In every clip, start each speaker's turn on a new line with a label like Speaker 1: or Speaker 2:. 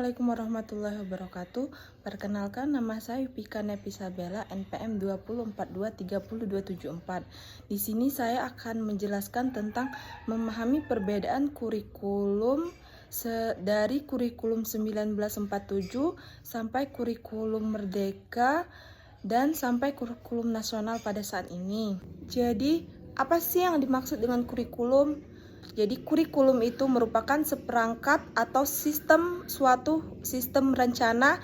Speaker 1: Assalamualaikum warahmatullahi wabarakatuh. Perkenalkan, nama saya Yupika Nepisabella, NPM 20423024. Di sini saya akan menjelaskan tentang memahami perbedaan kurikulum dari kurikulum 1947 sampai kurikulum Merdeka dan sampai kurikulum nasional pada saat ini. Jadi, apa sih yang dimaksud dengan kurikulum? Jadi kurikulum itu merupakan seperangkat atau suatu sistem rencana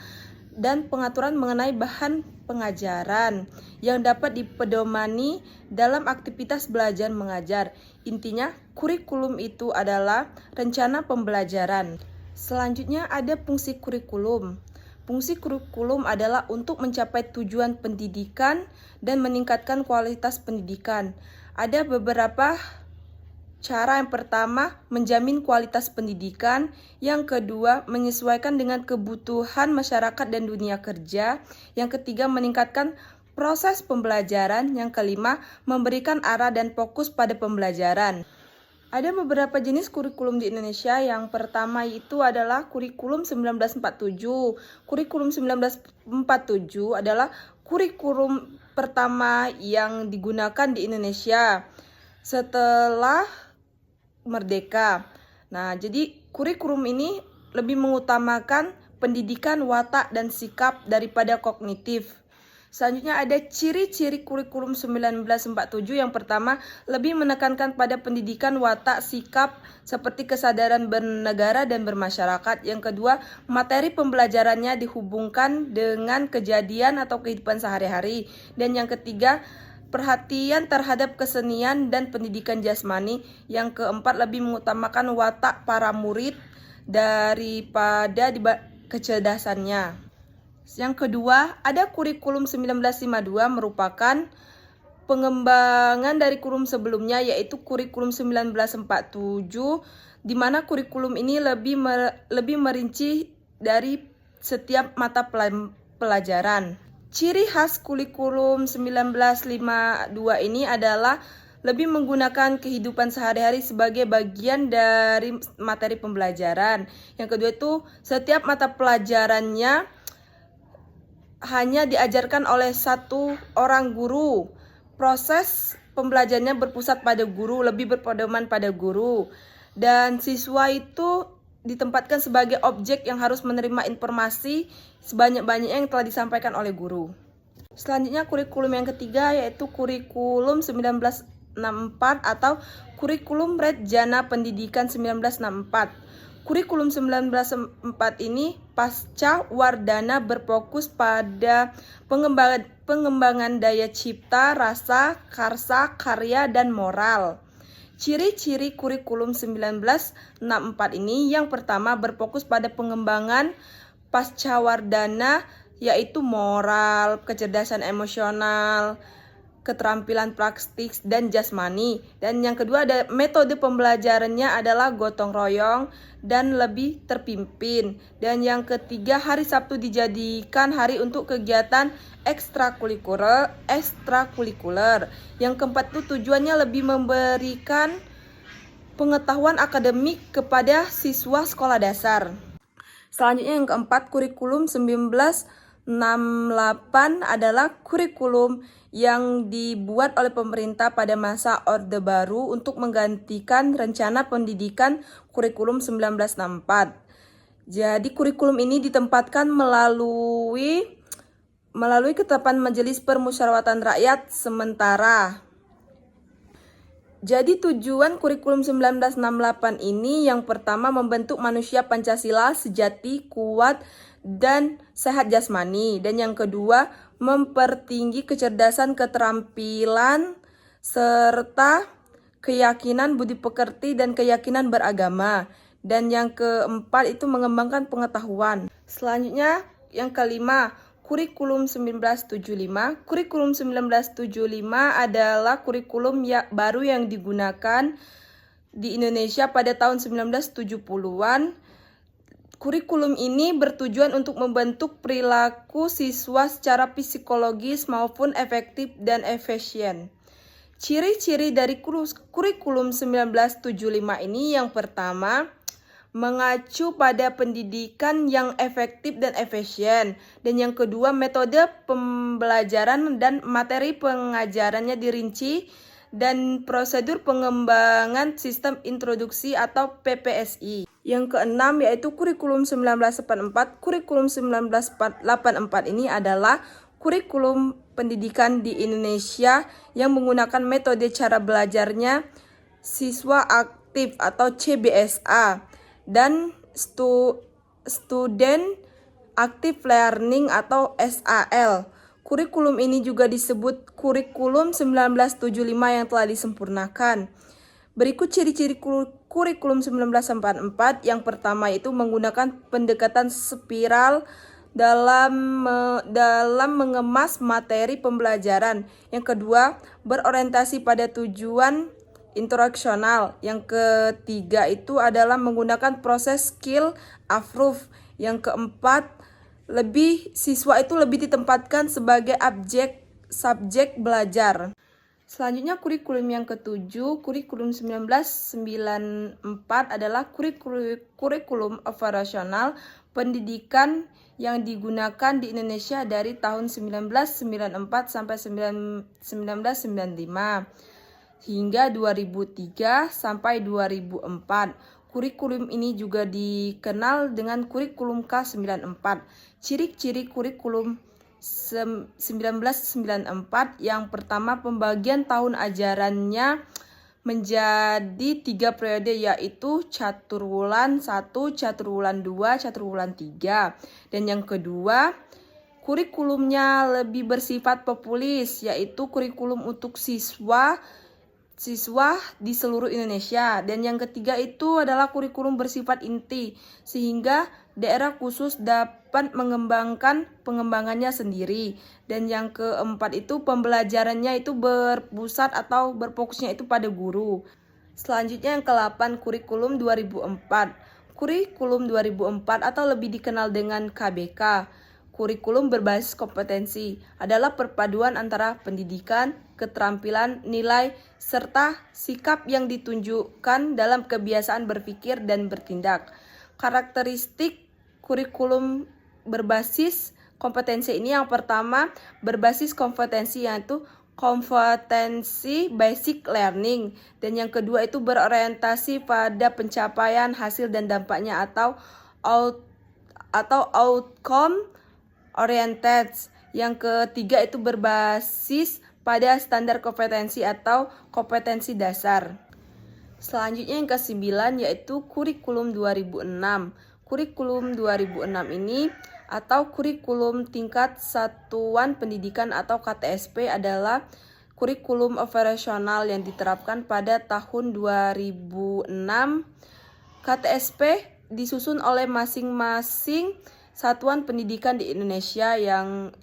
Speaker 1: dan pengaturan mengenai bahan pengajaran yang dapat dipedomani dalam aktivitas belajar mengajar. Intinya, kurikulum itu adalah rencana pembelajaran. Selanjutnya ada fungsi kurikulum. Fungsi kurikulum adalah untuk mencapai tujuan pendidikan dan meningkatkan kualitas pendidikan. Ada beberapa cara. Yang pertama, menjamin kualitas pendidikan. Yang kedua, menyesuaikan dengan kebutuhan masyarakat dan dunia kerja. Yang ketiga, meningkatkan proses pembelajaran. Yang kelima, memberikan arah dan fokus pada pembelajaran. Ada beberapa jenis kurikulum di Indonesia. Yang pertama itu adalah kurikulum 1947. Kurikulum 1947 adalah kurikulum pertama yang digunakan di Indonesia setelah Merdeka. Nah, jadi kurikulum ini lebih mengutamakan pendidikan watak dan sikap daripada kognitif. Selanjutnya ada ciri-ciri kurikulum 1947. Yang pertama, lebih menekankan pada pendidikan watak sikap seperti kesadaran bernegara dan bermasyarakat. Yang kedua, materi pembelajarannya dihubungkan dengan kejadian atau kehidupan sehari-hari. Dan yang ketiga, perhatian terhadap kesenian dan pendidikan jasmani. Yang keempat, lebih mengutamakan watak para murid daripada kecerdasannya. Yang kedua, ada kurikulum 1952 merupakan pengembangan dari kurikulum sebelumnya, yaitu kurikulum 1947, di mana kurikulum ini lebih merinci dari setiap mata pelajaran. Ciri khas kurikulum 1952 ini adalah lebih menggunakan kehidupan sehari-hari sebagai bagian dari materi pembelajaran. Yang kedua itu, setiap mata pelajarannya hanya diajarkan oleh satu orang guru. Proses pembelajarannya berpusat pada guru, lebih berpedoman pada guru. Dan siswa itu ditempatkan sebagai objek yang harus menerima informasi sebanyak-banyaknya yang telah disampaikan oleh guru. Selanjutnya kurikulum yang ketiga yaitu kurikulum 1964 atau kurikulum Rejana Pendidikan 1964. Kurikulum 1964 ini pasca Wardana berfokus pada pengembangan daya cipta, rasa, karsa, karya, dan moral. Ciri-ciri kurikulum 1964 ini yang pertama berfokus pada pengembangan pasca Wardana, yaitu moral, kecerdasan emosional, keterampilan praktis, dan jasmani. Dan yang kedua, ada metode pembelajarannya adalah gotong royong dan lebih terpimpin. Dan yang ketiga, hari Sabtu dijadikan hari untuk kegiatan ekstrakurikuler. Yang keempat itu tujuannya lebih memberikan pengetahuan akademik kepada siswa sekolah dasar. Selanjutnya yang keempat, kurikulum 1968 adalah kurikulum yang dibuat oleh pemerintah pada masa Orde Baru untuk menggantikan rencana pendidikan kurikulum 1964. Jadi kurikulum ini ditempatkan melalui ketetapan Majelis Permusyawaratan Rakyat sementara. Jadi tujuan kurikulum 1968 ini yang pertama membentuk manusia Pancasila sejati, kuat, dan sehat jasmani. Dan yang kedua, mempertinggi kecerdasan, keterampilan, serta keyakinan budi pekerti dan keyakinan beragama. Dan yang keempat itu mengembangkan pengetahuan. Selanjutnya yang kelima, kurikulum 1975. Kurikulum 1975 adalah kurikulum baru yang digunakan di Indonesia pada tahun 1970-an. Kurikulum ini bertujuan untuk membentuk perilaku siswa secara psikologis maupun efektif dan efisien. Ciri-ciri dari kurikulum 1975 ini yang pertama, mengacu pada pendidikan yang efektif dan efisien. Dan yang kedua, metode pembelajaran dan materi pengajarannya dirinci, dan prosedur pengembangan sistem introduksi atau PPSI. Yang keenam yaitu kurikulum 1944. Kurikulum 1984 ini adalah kurikulum pendidikan di Indonesia yang menggunakan metode cara belajarnya siswa aktif atau CBSA dan Student Active Learning atau SAL. Kurikulum ini juga disebut kurikulum 1975 yang telah disempurnakan. Berikut ciri-ciri kurikulum 1944. Yang pertama itu menggunakan pendekatan spiral dalam mengemas materi pembelajaran. Yang kedua, berorientasi pada tujuan instruksional. Yang ketiga itu adalah menggunakan proses skill approve. Yang keempat, siswa itu lebih ditempatkan sebagai subjek belajar. Selanjutnya kurikulum yang ketujuh, kurikulum 1994 adalah kurikulum operasional pendidikan yang digunakan di Indonesia dari tahun 1994 sampai 1995 hingga 2003 sampai 2004. Kurikulum ini juga dikenal dengan kurikulum K94. Ciri-ciri kurikulum 1994 yang pertama, pembagian tahun ajarannya menjadi 3 periode, yaitu caturwulan 1, caturwulan 2, caturwulan 3. Dan yang kedua, kurikulumnya lebih bersifat populis, yaitu kurikulum untuk siswa di seluruh Indonesia. Dan yang ketiga itu adalah kurikulum bersifat inti, sehingga daerah khusus dapat mengembangkan pengembangannya sendiri. Dan yang keempat itu pembelajarannya itu berpusat atau berfokusnya itu pada guru. Selanjutnya yang ke-8, kurikulum 2004. Kurikulum 2004 atau lebih dikenal dengan KBK, kurikulum berbasis kompetensi, adalah perpaduan antara pendidikan, keterampilan, nilai, serta sikap yang ditunjukkan dalam kebiasaan berpikir dan bertindak. Karakteristik kurikulum berbasis kompetensi ini yang pertama, berbasis kompetensi, yaitu kompetensi basic learning. Dan yang kedua itu berorientasi pada pencapaian hasil dan dampaknya atau outcome oriented. Yang ketiga itu berbasis pada standar kompetensi atau kompetensi dasar. Selanjutnya yang ke-9 yaitu kurikulum 2006. Kurikulum 2006 ini atau kurikulum tingkat satuan pendidikan atau KTSP adalah kurikulum operasional yang diterapkan pada tahun 2006. KTSP disusun oleh masing-masing satuan pendidikan di Indonesia,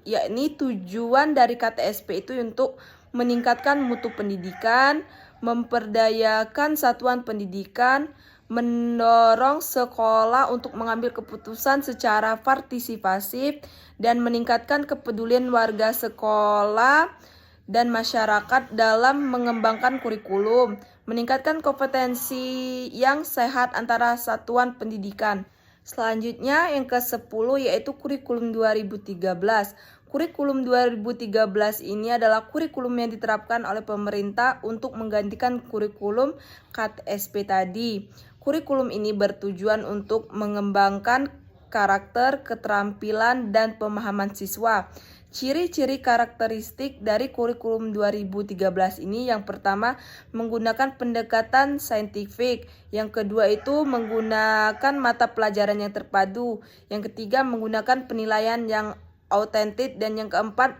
Speaker 1: yakni tujuan dari KTSP itu untuk meningkatkan mutu pendidikan, memperdayakan satuan pendidikan, mendorong sekolah untuk mengambil keputusan secara partisipasif, dan meningkatkan kepedulian warga sekolah dan masyarakat dalam mengembangkan kurikulum, meningkatkan kompetensi yang sehat antara satuan pendidikan. Selanjutnya yang ke-10 yaitu kurikulum 2013. Kurikulum 2013 ini adalah kurikulum yang diterapkan oleh pemerintah untuk menggantikan kurikulum KTSP tadi. Kurikulum ini bertujuan untuk mengembangkan karakter, keterampilan, dan pemahaman siswa. Ciri-ciri karakteristik dari kurikulum 2013 ini yang pertama menggunakan pendekatan saintifik, yang kedua itu menggunakan mata pelajaran yang terpadu, yang ketiga menggunakan penilaian yang autentik, dan yang keempat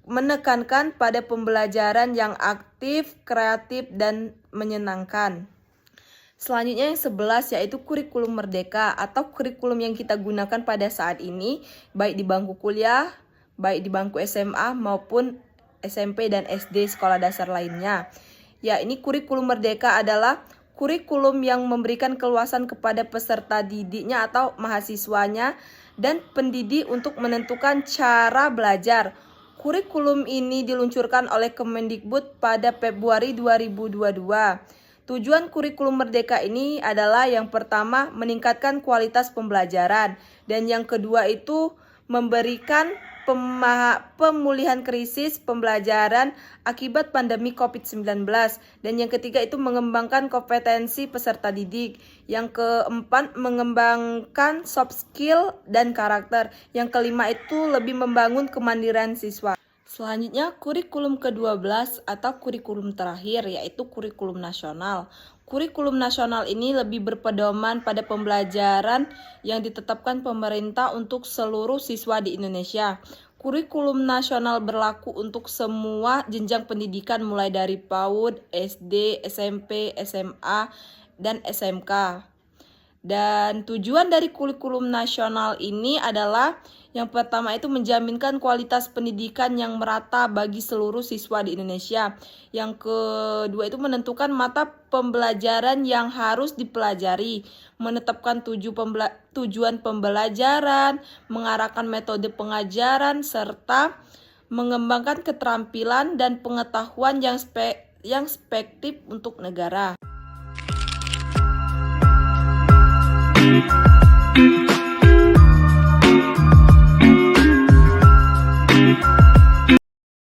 Speaker 1: menekankan pada pembelajaran yang aktif, kreatif, dan menyenangkan. Selanjutnya yang 11 yaitu kurikulum merdeka atau kurikulum yang kita gunakan pada saat ini baik di bangku kuliah, baik di bangku SMA maupun SMP dan SD sekolah dasar lainnya. Ya, ini kurikulum merdeka adalah kurikulum yang memberikan keluasan kepada peserta didiknya atau mahasiswanya dan pendidik untuk menentukan cara belajar. Kurikulum ini diluncurkan oleh Kemendikbud pada Februari 2022. Tujuan kurikulum merdeka ini adalah yang pertama meningkatkan kualitas pembelajaran dan yang kedua itu memberikan pemulihan krisis pembelajaran akibat pandemi COVID-19 dan yang ketiga itu mengembangkan kompetensi peserta didik. Yang keempat mengembangkan soft skill dan karakter. Yang kelima itu lebih membangun kemandirian siswa. Selanjutnya, kurikulum ke-12 atau kurikulum terakhir yaitu kurikulum nasional. Kurikulum nasional ini lebih berpedoman pada pembelajaran yang ditetapkan pemerintah untuk seluruh siswa di Indonesia. Kurikulum nasional berlaku untuk semua jenjang pendidikan mulai dari PAUD, SD, SMP, SMA, dan SMK. Dan tujuan dari kurikulum nasional ini adalah yang pertama itu menjaminkan kualitas pendidikan yang merata bagi seluruh siswa di Indonesia. Yang kedua itu menentukan mata pembelajaran yang harus dipelajari, menetapkan tujuan pembelajaran, mengarahkan metode pengajaran, serta mengembangkan keterampilan dan pengetahuan yang spektif untuk negara.